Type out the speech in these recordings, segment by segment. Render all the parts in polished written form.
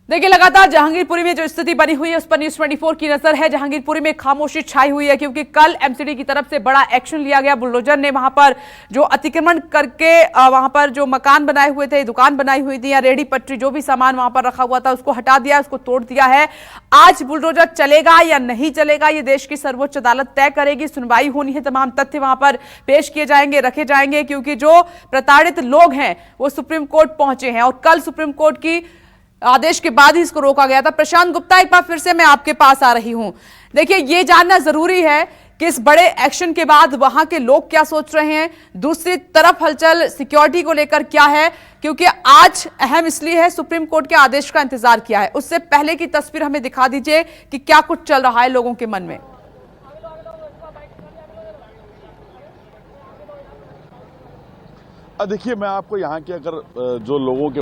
देखिए, लगातार जहांगीरपुरी में जो स्थिति बनी हुई है उस पर न्यूज़ 24 की नजर है। जहांगीरपुरी में खामोशी छाई हुई है क्योंकि कल एमसीडी की तरफ से बड़ा एक्शन लिया गया। बुलडोजर ने वहां पर जो अतिक्रमण करके वहां पर जो मकान बनाए हुए थे, दुकान बनाई हुई थी या रेडी पटरी जो भी सामान वहां पर रखा हुआ था उसको हटा दिया, उसको तोड़ दिया है। आज बुलडोजर चलेगा या नहीं चलेगा ये देश की सर्वोच्च अदालत तय करेगी। सुनवाई होनी है, तमाम तथ्य वहां पर पेश किए जाएंगे, रखे जाएंगे, क्योंकि जो प्रताड़ित लोग हैं वो सुप्रीम कोर्ट पहुंचे हैं और कल सुप्रीम कोर्ट की आदेश के बाद ही इसको रोका गया था। प्रशांत गुप्ता, एक बार फिर से मैं आपके पास आ रही हूं। देखिए, ये जानना जरूरी है कि इस बड़े एक्शन के बाद वहां के लोग क्या सोच रहे हैं, दूसरी तरफ हलचल सिक्योरिटी को लेकर क्या है, क्योंकि आज अहम इसलिए है सुप्रीम कोर्ट के आदेश का इंतजार किया है। उससे पहले की तस्वीर हमें दिखा दीजिए कि क्या कुछ चल रहा है लोगों के मन में। देखिए, मैं आपको यहाँ के अगर जो लोगों के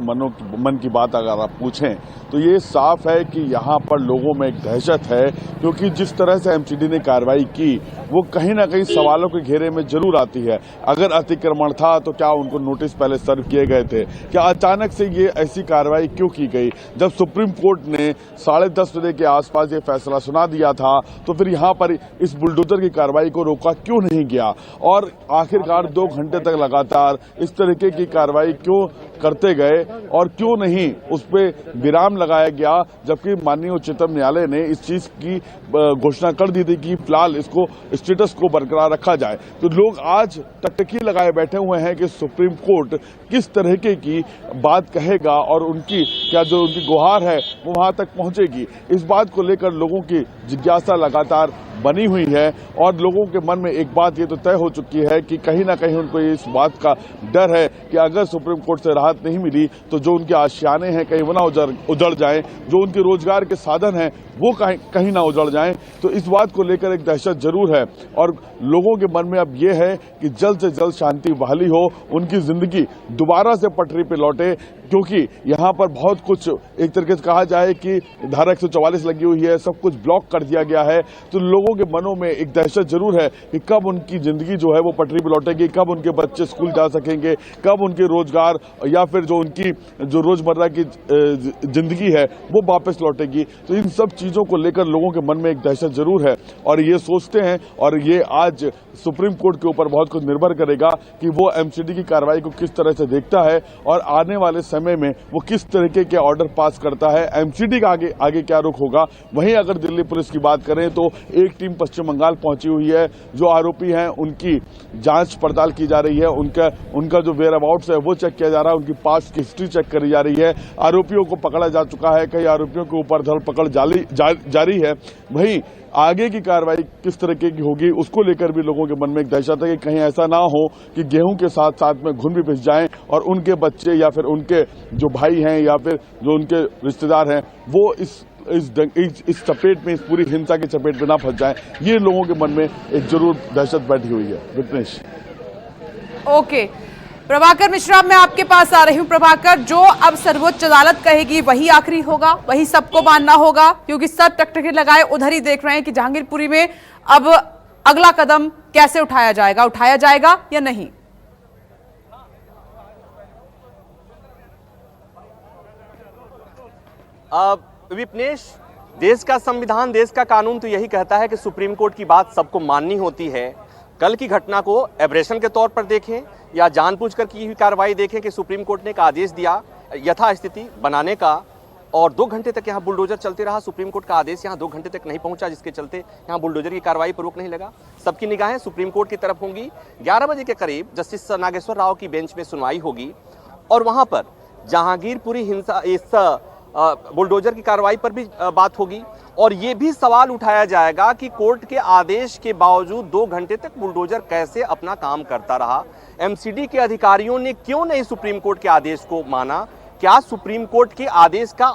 मन की बात अगर आप पूछें तो ये साफ है कि यहाँ पर लोगों में एक दहशत है, क्योंकि जिस तरह से एमसीडी ने कार्रवाई की वो कहीं ना कहीं सवालों के घेरे में जरूर आती है। अगर अतिक्रमण था तो क्या उनको नोटिस पहले सर्व किए गए थे? क्या अचानक से ये ऐसी कार्रवाई क्यों की गई? जब सुप्रीम कोर्ट ने 10:30 बजे के आसपास ये फैसला सुना दिया था तो फिर यहाँ पर इस बुलडोजर की कार्रवाई को रोका क्यों नहीं गया? और आखिरकार 2 घंटे तक लगातार इस तरीके की कार्रवाई क्यों करते गए और क्यों नहीं उस पर विराम लगाया गया, जबकि माननीय उच्चतम न्यायालय ने इस चीज की घोषणा कर दी थी कि फिलहाल इसको स्टेटस को बरकरार रखा जाए। तो लोग आज टकटकी लगाए बैठे हुए हैं कि सुप्रीम कोर्ट किस तरीके की बात कहेगा और उनकी क्या जो उनकी गुहार है वो वहां तक पहुंचेगी। इस बात को लेकर लोगों की जिज्ञासा लगातार बनी हुई है और लोगों के मन में एक बात ये तो तय हो चुकी है कि कहीं ना कहीं उनको इस बात का डर है कि अगर सुप्रीम कोर्ट से राहत नहीं मिली तो जो उनके आशियाने हैं कहीं वो ना उजड़ जाएं, जो उनके रोजगार के साधन हैं वो कहीं ना उजड़ जाएं। तो इस बात को लेकर एक दहशत जरूर है और लोगों के मन में अब ये है कि जल्द से जल्द शांति बहाली हो, उनकी जिंदगी दोबारा से पटरी पे लौटे, क्योंकि यहाँ पर बहुत कुछ एक तरीके से कहा जाए कि धारा 144 लगी हुई है, सब कुछ ब्लॉक कर दिया गया है। तो लोगों के मनों में एक दहशत जरूर है कि कब उनकी जिंदगी जो है वो पटरी पे लौटेगी, कब उनके बच्चे स्कूल जा सकेंगे, कब उनके रोजगार या फिर जो उनकी जो रोजमर्रा की जिंदगी है वो वापस लौटेगी। तो इन सब चीजों को लेकर लोगों के मन में एक दहशत जरूर है और ये सोचते हैं और ये आज सुप्रीम कोर्ट के ऊपर बहुत कुछ निर्भर करेगा कि वो एमसीडी की कार्रवाई को किस तरह से देखता है और आने वाले समय में वो किस तरीके के ऑर्डर पास करता है। एमसीडी का आगे क्या रुख होगा। वहीं अगर दिल्ली पुलिस की बात करें तो एक टीम पश्चिम बंगाल पहुंची हुई है, जो आरोपी हैं उनकी जांच पड़ताल की जा रही है, उनका जो वेयर अबाउट्स है वो चेक किया जा रहा है, उनकी पास्ट हिस्ट्री चेक करी जा रही है। आरोपियों को पकड़ा जा चुका है, कई आरोपियों के ऊपर धरपकड़ जारी है। वहीं आगे की कार्रवाई किस तरीके की होगी उसको लेकर भी लोगों के मन में एक दहशत है कि कहीं ऐसा ना हो कि गेहूं के साथ साथ में घुन भी पिस जाएं और उनके बच्चे या फिर उनके जो भाई हैं या फिर जो उनके रिश्तेदार हैं वो इस चपेट में, इस पूरी हिंसा की चपेट में ना फंस जाएं। ये लोगों के मन में एक जरूर दहशत बैठी हुई है। विपनेश। ओके, प्रभाकर मिश्रा, मैं आपके पास आ रही हूं। प्रभाकर, जो अब सर्वोच्च अदालत कहेगी वही आखिरी होगा, वही सबको मानना होगा, क्योंकि सब टकटकी लगाए उधर ही देख रहे हैं कि जहांगीरपुरी में अब अगला कदम कैसे उठाया जाएगा या नहीं। विपनेश, देश का संविधान, देश का कानून तो यही कहता है कि सुप्रीम कोर्ट की बात सबको माननी होती है। कल की घटना को एब्रेशन के तौर पर देखें या जानबूझकर की हुई कार्रवाई देखें कि सुप्रीम कोर्ट ने एक आदेश दिया यथास्थिति बनाने का और 2 घंटे तक यहाँ बुलडोजर चलते रहा। सुप्रीम कोर्ट का आदेश यहाँ 2 घंटे तक नहीं पहुंचा, जिसके चलते यहाँ बुलडोजर की कार्रवाई पर रोक नहीं लगा। सबकी निगाहें सुप्रीम कोर्ट की तरफ होंगी। 11 बजे के करीब जस्टिस नागेश्वर राव की बेंच में सुनवाई होगी और वहां पर जहांगीरपुरी हिंसा इस बुलडोजर की कार्रवाई पर भी बात होगी और ये भी सवाल उठाया जाएगा कि कोर्ट के आदेश के बावजूद 2 घंटे तक बुलडोजर कैसे अपना काम करता रहा। एमसीडी के अधिकारियों ने क्यों नहीं सुप्रीम कोर्ट के आदेश को माना? क्या सुप्रीम कोर्ट के आदेश का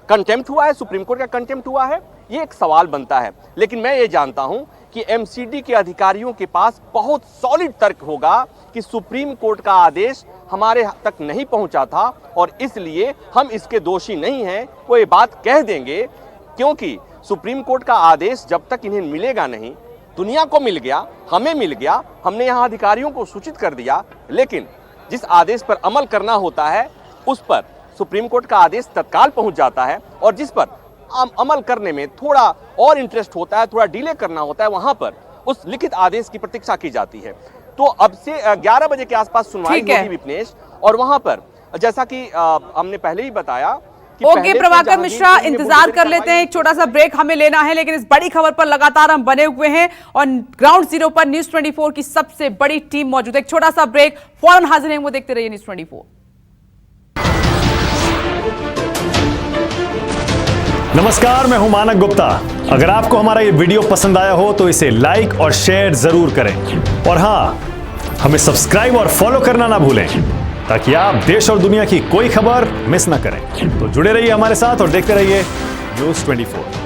कंटेम्प्ट हुआ है, सुप्रीम कोर्ट का कंटेम्प्ट हुआ है? ये एक सवाल बनता है। लेकिन मैं ये जानता हूं कि एमसीडी के अधिकारियों के पास बहुत सॉलिड तर्क होगा कि सुप्रीम कोर्ट का आदेश हमारे तक नहीं पहुंचा था और इसलिए हम इसके दोषी नहीं हैं। वो ये बात कह देंगे, क्योंकि सुप्रीम कोर्ट का आदेश जब तक इन्हें मिलेगा नहीं, दुनिया को मिल गया, हमें मिल गया, हमने यहाँ अधिकारियों को सूचित कर दिया, लेकिन जिस आदेश पर अमल करना होता है उस पर सुप्रीम कोर्ट का आदेश तत्काल पहुंच जाता है और जिस पर अमल करने में थोड़ा और इंटरेस्ट होता है, थोड़ा डिले करना होता है, वहां पर उस लिखित आदेश की प्रतीक्षा की जाती है। तो अब से 11 बजे के आसपास सुनवाई होगी विपनेश, और वहां पर जैसा कि हमने पहले ही बताया कि ओके प्रभाकर मिश्रा, इंतजार कर लेते हैं, एक छोटा सा ब्रेक हमें लेना है, लेकिन इस बड़ी खबर पर लगातार हम बने हुए हैं और ग्राउंड जीरो पर न्यूज़ 24 की सबसे बड़ी टीम मौजूद है। एक छोटा सा ब्रेक, फौरन हाजिर हैं, वो देखते रहिए न्यूज़ 24। नमस्कार, मैं हूं मानक गुप्ता। अगर आपको हमारा ये वीडियो पसंद आया हो तो इसे लाइक और शेयर जरूर करें, और हां, हमें सब्सक्राइब और फॉलो करना ना भूलें ताकि आप देश और दुनिया की कोई खबर मिस ना करें। तो जुड़े रहिए हमारे साथ और देखते रहिए न्यूज़ 24।